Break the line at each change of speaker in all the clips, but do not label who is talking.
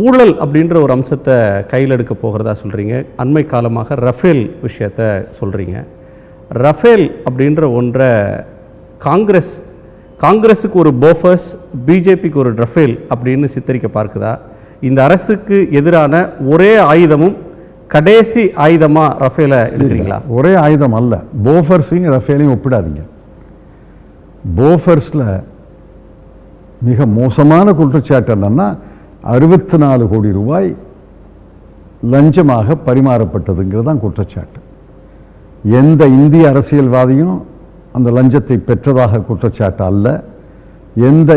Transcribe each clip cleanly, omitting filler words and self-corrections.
ஊழல் அப்படின்ற ஒரு அம்சத்தை கையில் எடுக்க போகிறதா சொல்கிறீங்க. அண்மை காலமாக ரஃபேல் விஷயத்தை சொல்கிறீங்க. ரஃபேல் அப்படின்ற ஒன்றை காங்கிரஸுக்கு ஒரு போஃபர்ஸ், பிஜேபிக்கு ஒரு ரஃபேல் அப்படின்னு சித்தரிக்க பார்க்குதா? இந்த அரசுக்கு எதிரான ஒரே ஆயுதமும் கடைசி ஆயுதமாக ரஃபேலை எடுக்கிறீங்களா?
ஒரே ஆயுதம் அல்ல. போஃபர்ஸையும் ரஃபேலையும் ஒப்பிடாதீங்க. போஃபர்ஸில் மிக மோசமான குற்றச்சாட்டு என்னன்னா 64 கோடி ரூபாய் லஞ்சமாக பரிமாறப்பட்டதுங்கிறது தான் குற்றச்சாட்டு. எந்த இந்திய அரசியல்வாதியும் அந்த லஞ்சத்தை பெற்றதாக குற்றச்சாட்டு அல்ல. எந்த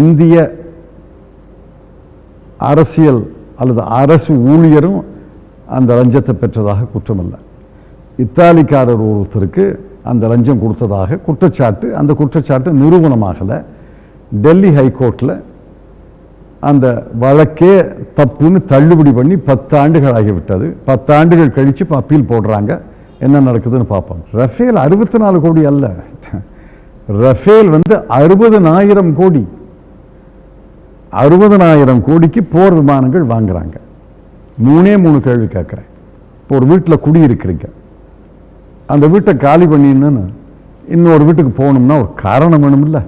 இந்திய அரசியல் அல்லது அரசு ஊழியரும் அந்த லஞ்சத்தை பெற்றதாக குற்றம் அல்ல. இத்தாலிக்காரர் ஒருத்தருக்கு அந்த லஞ்சம் கொடுத்ததாக குற்றச்சாட்டு. அந்த குற்றச்சாட்டு நிரூபணமாகலை. டெல்லி ஹைகோர்ட்டில் அந்த வழக்கே தப்புன்னு தள்ளுபடி பண்ணி 10 ஆண்டுகள் ஆகிவிட்டது. 10 ஆண்டுகள் கழித்து இப்போ அப்பீல் போடுறாங்க. என்ன நடக்குதுன்னு பார்ப்போம். ரஃபேல் 64 கோடி அல்ல. ரஃபேல் 60,000 கோடி. 60,000 கோடிக்கு போர் விமானங்கள் வாங்குறாங்க. 3 கேள்வி கேட்குறேன். இப்போ ஒரு வீட்டில் குடியிருக்கிறீங்க. அந்த வீட்டை காலி பண்ணின்னு இன்னொரு வீட்டுக்கு போகணும்னா ஒரு காரணம் வேணும்ல.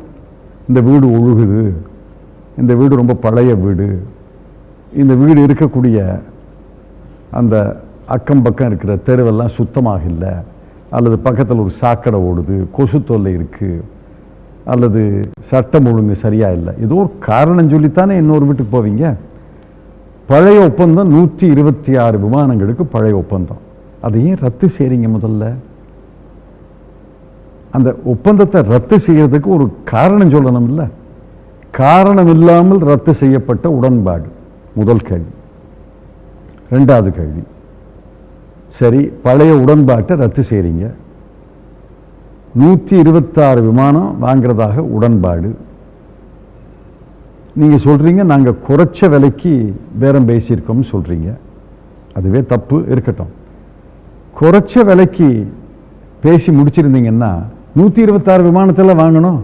இந்த வீடு ஒழுகுது, இந்த வீடு ரொம்ப பழைய வீடு, இந்த வீடு இருக்கக்கூடிய அந்த அக்கம் பக்கம் இருக்கிற தெருவெல்லாம் சுத்தமாக இல்லை, அல்லது பக்கத்தில் ஒரு சாக்கடை ஓடுது, கொசு தொல்லை இருக்குது, அல்லது சட்டம் ஒழுங்கு சரியாக இல்லை, ஏதோ ஒரு காரணம் சொல்லித்தானே இன்னொரு வீட்டுக்கு போவீங்க. பழைய ஒப்பந்தம் 126 விமானங்களுக்கு பழைய ஒப்பந்தம். அதையும் ரத்து செய்றீங்க. முதல்ல அந்த ஒப்பந்தத்தை ரத்து செய்யறதுக்கு ஒரு காரணம் சொல்லணும் இல்லை. காரணம் இல்லாமல் ரத்து செய்யப்பட்ட உடன்பாடு முதல் கேள்வி. 2வது கேள்வி, சரி பழைய உடன்பாட்டை ரத்து செய்றீங்க, 126 விமானம் வாங்கிறதாக உடன்பாடு. நீங்க சொல்றீங்க நாங்க குறைச்ச விலைக்கு பேரம் பேசியிருக்கோம் சொல்றீங்க. அதுவே தப்பு இருக்கட்டும். குறைச்ச விலைக்கு பேசி முடிச்சிருந்தீங்கன்னா 126 விமானத்தில் வாங்கணும்.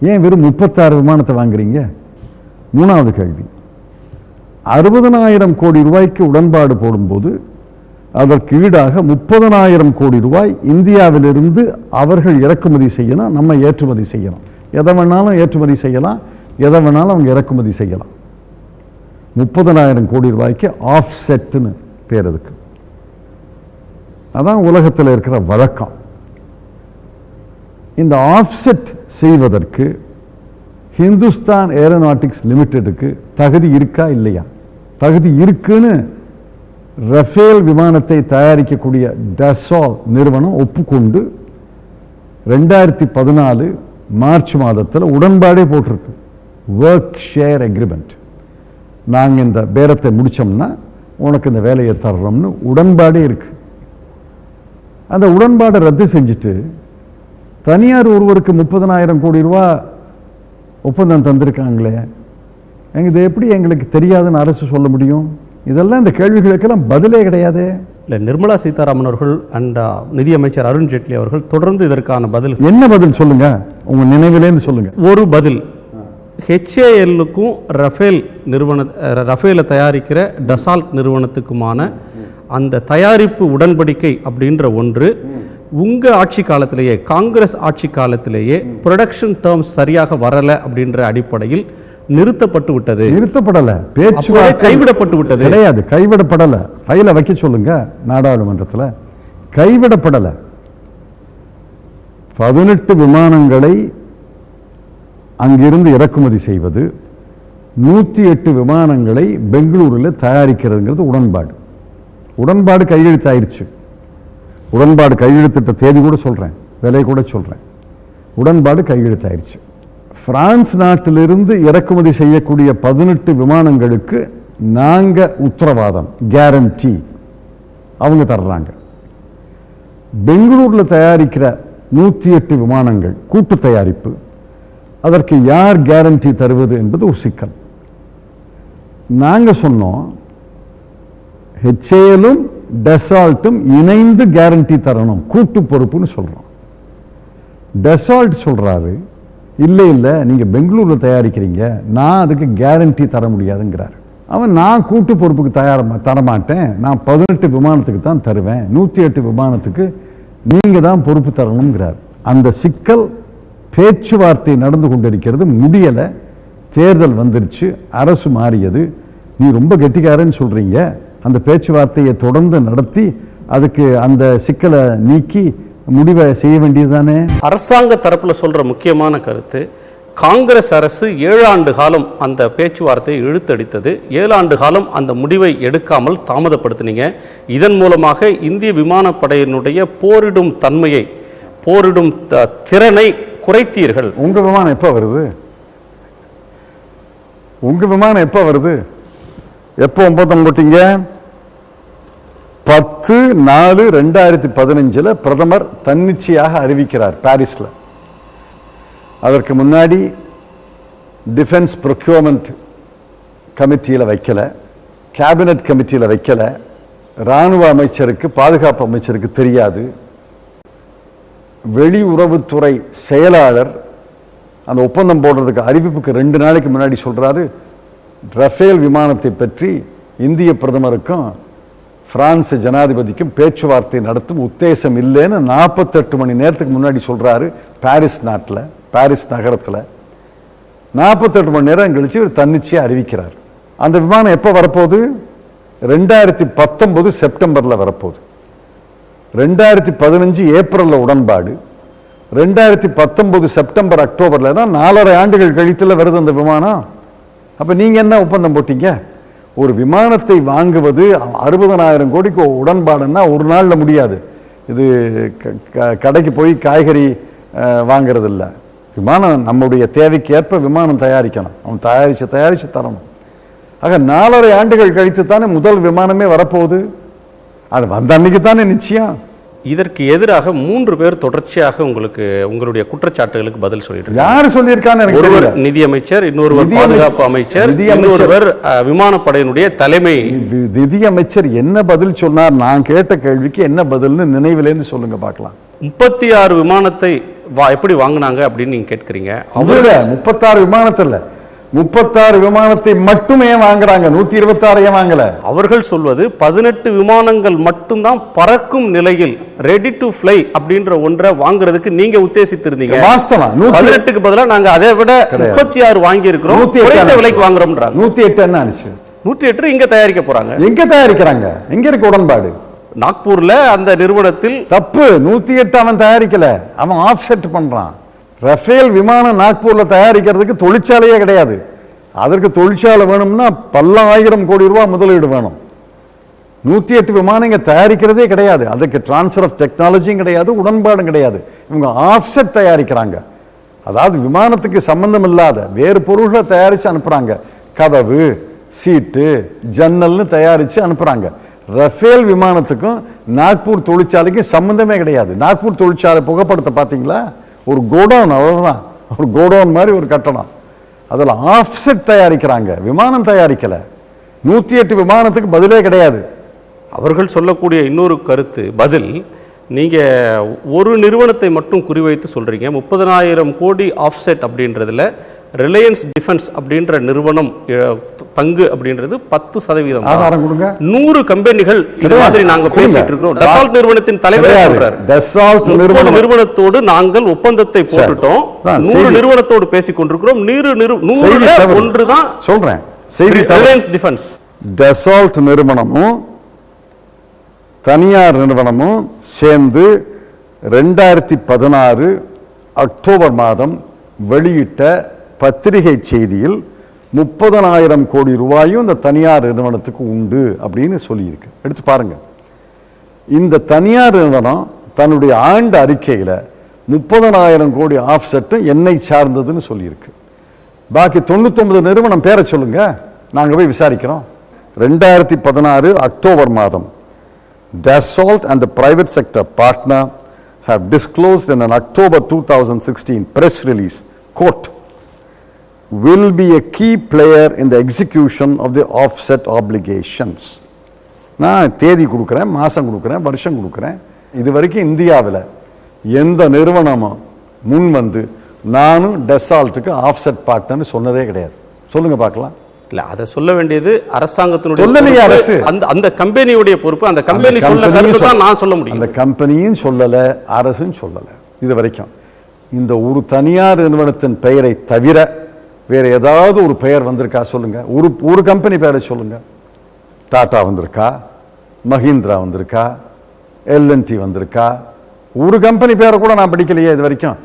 ஏன் வெறும் 36 விமானத்தை வாங்குறீங்க? 3வது கேள்வி, 60,000 கோடி ரூபாய்க்கு உடன்பாடு போடும்போது அதற்கு ஈடாக 30,000 கோடி ரூபாய் இந்தியாவிலிருந்து அவர்கள் இறக்குமதி செய்யணும், நம்ம ஏற்றுமதி செய்யணும். எதை வேணாலும் ஏற்றுமதி செய்யலாம், எதை வேணாலும் அவங்க இறக்குமதி செய்யலாம். 30,000 கோடி ரூபாய்க்கு ஆஃப் செட்னு பேர். அதுக்கு அதான் உலகத்தில் இருக்கிற வழக்கம். இந்த ஆஃப்செட் செய்வதற்கு ஹிந்துஸ்தான் ஏரோநாட்டிக்ஸ் லிமிடெடுக்கு தகுதி இருக்கா இல்லையா? தகுதி இருக்குன்னு ரஃபேல் விமானத்தை தயாரிக்கக்கூடிய டசால் நிறுவனம் ஒப்புக்கொண்டு 2014 மார்ச் மாதத்தில் உடன்பாடே போட்டிருக்கு. Work share agreement. நாங்கள் இந்த பேரத்தை முடிச்சோம்னா உனக்கு இந்த வேலையை தர்றோம்னு உடன்பாடே இருக்கு. அந்த உடன்பாடை ரத்து செஞ்சுட்டு தனியார் ஒருவருக்கு 30,000 கோடி ரூபா ஒப்பந்தம் தந்திருக்காங்களே, இது எப்படி எங்களுக்கு தெரியாதுன்னு அரசு சொல்ல முடியும்? இதெல்லாம் இந்த கேள்விகளுக்கெல்லாம் பதிலே கிடையாது.
இல்லை, நிர்மலா சீதாராமன் அவர்கள் அண்ட் நிதியமைச்சர் அருண் ஜேட்லி அவர்கள் தொடர்ந்து இதற்கான பதில்
என்ன பதில் சொல்லுங்க, உங்க நினைவிலேருந்து சொல்லுங்க.
ஒரு பதில், HALக்கும் ரஃபேலை தயாரிக்கிற டசால்ட் நிறுவனத்துக்குமான அந்த தயாரிப்பு உடன்படிக்கை அப்படின்ற ஒன்று உங்க ஆட்சி காலத்திலேயே, காங்கிரஸ் ஆட்சி காலத்திலேயே ப்ரொடக்ஷன் டேர்ம்ஸ் சரியாக வரல அப்படின்ற அடிப்படையில் நிறுத்தப்பட்டு விட்டது.
நிறுத்தப்படல, பேச்சுவார்த்தை
கைவிடப்பட்டு விட்டது.
கிடையாது, கைவிடப்படல. ஃபைலை வைக்க சொல்லுங்க நாடாளுமன்றத்தில். கைவிடப்படல. 18 விமானங்களை அங்கிருந்து இறக்குமதி செய்வது, 108 விமானங்களை பெங்களூரில் தயாரிக்கிறதுங்கிறது உடன்பாடு. உடன்பாடு கையெழுத்தாயிருச்சு. உடன்பாடு கையெழுத்திட்ட தேதி கூட சொல்றேன், விலை கூட சொல்றேன். உடன்பாடு கையெழுத்தாயிருச்சு. பிரான்ஸ் நாட்டிலிருந்து இறக்குமதி செய்யக்கூடிய 18 விமானங்களுக்கு நாங்க உத்தரவாதம், கேரண்டி அவங்க தர்றாங்க. பெங்களூர்ல தயாரிக்கிற 108 விமானங்கள் கூட்டு தயாரிப்பு, அதற்கு யார் கேரண்டி தருவது என்பது ஒரு சிக்கல். நாங்க சொன்னோம் HALம் டசால்ட்டும் இணைந்து கேரண்டி தரணும், கூட்டு பொறுப்புன்னு சொல்றோம். டசால்ட் சொல்றாரு இல்ல இல்ல நீங்க பெங்களூர்ல தயாரிக்கிறீங்க, நான் அதுக்கு கேரண்டி தர முடியாதுங்கிறாரு. அவன் நான் கூட்டு பொறுப்புக்கு தரமாட்டேன், நான் 18 விமானத்துக்கு தான் தருவேன், 108 விமானத்துக்கு நீங்க தான் பொறுப்பு தரணுங்கிறார். அந்த சிக்கல் பேச்சுவார்த்தை நடந்து கொண்டிருக்கிறது, முடியல. தேர்தல் வந்துருச்சு, அரசு மாறியது. நீ ரொம்ப கெட்டிக்காரன்னு சொல்றீங்க, அந்த பேச்சுவார்த்தையை தொடர்ந்து நடத்தி அதுக்கு அந்த சிக்கலை நீக்கி முடிவை செய்ய வேண்டியதுதானே.
அரசாங்க தரப்புல சொல்ற முக்கியமான கருத்து, காங்கிரஸ் அரசு 7 ஆண்டு காலம் அந்த பேச்சுவார்த்தையை இழுத்தடித்தது, 7 ஆண்டு காலம் அந்த முடிவை எடுக்காமல் தாமதப்படுத்தினீங்க. இதன் மூலமாக இந்திய விமானப்படையினுடைய போரிடும் தன்மையை, போரிடும் திறனை குறைத்தீர்கள்.
உங்க விமானம் எப்ப வருது? உங்க விமானம் எப்ப வருது? எப்போ ஒப்பந்தம் போட்டீங்க? 10/4/2015 பிரதமர் தன்னிச்சையாக அறிவிக்கிறார் பாரிஸ்ல. அதற்கு முன்னாடி டிஃபென்ஸ் ப்ரொக்யூர்மெண்ட் கமிட்டியில் வைக்கல, கேபினட் கமிட்டியில் வைக்கல, இராணுவ அமைச்சருக்கு பாதுகாப்பு அமைச்சருக்கு தெரியாது. வெளியுறவுத்துறை செயலாளர் அந்த ஒப்பந்தம் போடுறதுக்கு அறிவிப்புக்கு 2 நாளைக்கு முன்னாடி சொல்றாரு, ரஃபேல் விமானத்தை பற்றி இந்திய பிரதமருக்கும் பிரான்ஸ் ஜனாதிபதிக்கும் பேச்சுவார்த்தை நடத்தும் உத்தேசம் இல்லைன்னு 48 மணி நேரத்துக்கு முன்னாடி சொல்றாரு. பாரிஸ் நாட்டில், பாரிஸ் நகரத்தில் 48 மணி நேரம் கழிச்சு ஒரு தன்னிச்சையை அறிவிக்கிறார். அந்த விமானம் எப்போ வரப்போகுது? 2019 செப்டம்பர்ல வரப்போகுது. 2015 ஏப்ரல்ல உடன்பாடு, 2019 செப்டம்பர் அக்டோபர்ல தான் 4.5 ஆண்டுகள் கழித்துல வருது அந்த விமானம். அப்ப நீங்க என்ன ஒப்பந்தம் போட்டீங்க? ஒரு விமானத்தை வாங்குவது 60,000 கோடிக்கு உடன்பாடுன்னா ஒரு நாள்ல முடியாது. இது கடைக்கு போய் காய்கறி வாங்கிறது இல்லை. விமானம் நம்முடைய தேவைக்கு ஏற்ப விமானம் தயாரிக்கணும், அவன் தயாரிச்சு தரணும். ஆக 4.5 ஆண்டுகள் கழித்து தானே முதல் விமானமே வரப்போகுது. அது வந்த அன்னைக்கு தானே நிச்சயம்.
இதற்கு எதிராக 3 பேர் தொடர்ச்சியாக உங்களுடைய குற்றச்சாட்டுகளுக்கு பதில் சொல்லிட்டு.
யாரு சொல்லியிருக்கான்னு எனக்கு
ஒருவர்
தெரியல.
நிதியமைச்சர், இன்னொருவர் பாதுகாப்பு அமைச்சர், இன்னொருவர் விமானப்படையினுடைய தலைமை.
நிதியமைச்சர் என்ன பதில் சொன்னார்? நான் கேட்ட கேள்விக்கு என்ன பதில்னு நினைவிலேருந்து சொல்லுங்க பார்க்கலாம்.
36 விமானத்தை எப்படி வாங்கினாங்க அப்படின்னு நீங்க கேட்கிறீங்க.
36 விமானத்தில் 36 விமானத்தை மட்டுமே வாங்குறாங்க, 126 வாங்கல. அவர்கள்
சொல்வது 18 விமானங்கள் மட்டும்தான் பறக்கும் நிலையில் ரெடி டு ஃப்ளை அப்படின்ற ஒன்றை வாங்குறதுக்கு நீங்க உத்தேசித்திருந்தீங்க. 18க்கு பதிலாக நாங்க அதை விட 36 வாங்கி இருக்கிறோம், விலைக்கு வாங்குறோம்ன்றாங்க.
108 என்ன ஆச்சு?
108 இங்க தயாரிக்க போறாங்க.
எங்க தயாரிக்கிறாங்க? எங்க இருக்கு உடன்பாடு?
நாக்பூர்ல அந்த நிறுவனத்தில்.
தப்பு. 108 அவன் தயாரிக்கல, அவன் ஆஃப்செட் பண்றான். ரஃபேல் விமானம் நாக்பூர்ல தயாரிக்கிறதுக்கு தொழிற்சாலையே கிடையாது. அதற்கு தொழிற்சாலை வேணும்னா பல்லாயிரம் கோடி ரூபாய் முதலீடு வேணும். 108 விமானம் இங்க தயாரிக்கிறதே கிடையாது. அதுக்கு டிரான்ஸ்ஃபர் ஆஃப் டெக்னாலஜியும் கிடையாது, உடன்பாடும் கிடையாது. இவங்க ஆஃப்செட் தயாரிக்கிறாங்க. அதாவது விமானத்துக்கு சம்பந்தம் இல்லாத வேறு பொருள்களை தயாரிச்சு அனுப்புறாங்க. கதவு, சீட்டு, ஜன்னல்னு தயாரிச்சு அனுப்புறாங்க. ரஃபேல் விமானத்துக்கும் நாக்பூர் தொழிற்சாலைக்கும் சம்பந்தமே கிடையாது. நாக்பூர் தொழிற்சாலை புகைப்படத்தை பார்த்தீங்களா? ஒரு கோடவுன், அவ்வளவுதான். ஒரு கோடவுன் மாதிரி ஒரு கட்டணம். அதில் ஆஃப்செட் தயாரிக்கிறாங்க, விமானம் தயாரிக்கல. 108 விமானத்துக்கு பதிலே கிடையாது.
அவர்கள் சொல்லக்கூடிய இன்னொரு கருத்து பதில், நீங்க ஒரு நிறுவனத்தை மட்டும் குறிவைத்து சொல்றீங்க. 30,000 கோடி ஆஃப்செட் அப்படின்றதுல ரிலையன்ஸ் டிஃபென்ஸ் அப்படின்ற நிறுவனம் பங்கு அப்படின்றது 10%.
ஆதாரம் கொடுங்க.
100 கம்பெனிகள் இது மாதிரி நாங்க பேசிட்டு இருக்கிறோம். டசால்ட் நிறுவனத்தின் தலைவர் சொல்றார், டசால்ட் நிறுவனத்தோடு நாங்கள் ஒப்பந்தத்தை போட்டுட்டோம், 100 நிறுவனத்தோடு பேசிக் கொண்டிருக்கிறோம். 100 ஒன்றுதான்
சொல்றேன். செய்தி
ரிலையன்ஸ் டிஃபென்ஸ்.
டசால்ட் நிறுவனமும் தனியார் நிறுவனமும் சேர்ந்து 2016 அக்டோபர் மாதம் வெளியிட்ட பத்திரிகை செய்தியில் 30,000 கோடி ரூபாயும் இந்த தனியார் நிறுவனத்துக்கு உண்டு அப்படின்னு சொல்லியிருக்கு. எடுத்து பாருங்க. இந்த தனியார் நிறுவனம் தன்னுடைய ஆண்டு அறிக்கையில 30,000 கோடி ஆஃப்செட்டும் என்னை சார்ந்ததுன்னு சொல்லியிருக்கு. பாக்கி 99 நிறுவனம் பேரை சொல்லுங்க, நாங்க போய் விசாரிக்கிறோம். 2016 அக்டோபர் மாதம் Dassault and the private sector partner have disclosed in an October 2016 press release, quote, will be a key player in the execution of the offset obligations. நான் தேதி கொடுக்குறேன், மாசம் கொடுக்குறேன், வருஷம் கொடுக்குறேன். இது வரைக்கும் இந்தியாவில் எந்த நிறுவனமும் முன் வந்து நானும் டெசால்ட்டுக்கு ஆஃப்செட் பார்ட்னர்னு சொன்னதே கிடையாது. சொல்லுங்க பார்க்கலாம்.
இல்ல அதை சொல்ல வேண்டியது அரசாங்கத்தினுடைய
சொல்லலையே
பொறுப்பு.
அரசு.
அந்த கம்பெனியுடைய பொறுப்பு. அந்த கம்பெனி சொல்ல கருத்து தான் நான் சொல்ல முடியும்.
அந்த கம்பெனியும் சொல்லல, அரசும் சொல்லல. இது வரைக்கும் இந்த ஒரு தனியார் நிறுவனத்தின் பெயரை தவிர வேற ஏதாவது ஒரு பெயர் வந்திருக்கா சொல்லுங்க. ஒரு கம்பெனி பெயரை சொல்லுங்க. டாடா வந்திருக்கா, மஹிந்திரா வந்திருக்கா, எல்என்டி வந்திருக்கா? ஒரு கம்பெனி பேரை கூட நான் படிக்கலையே இது வரைக்கும்.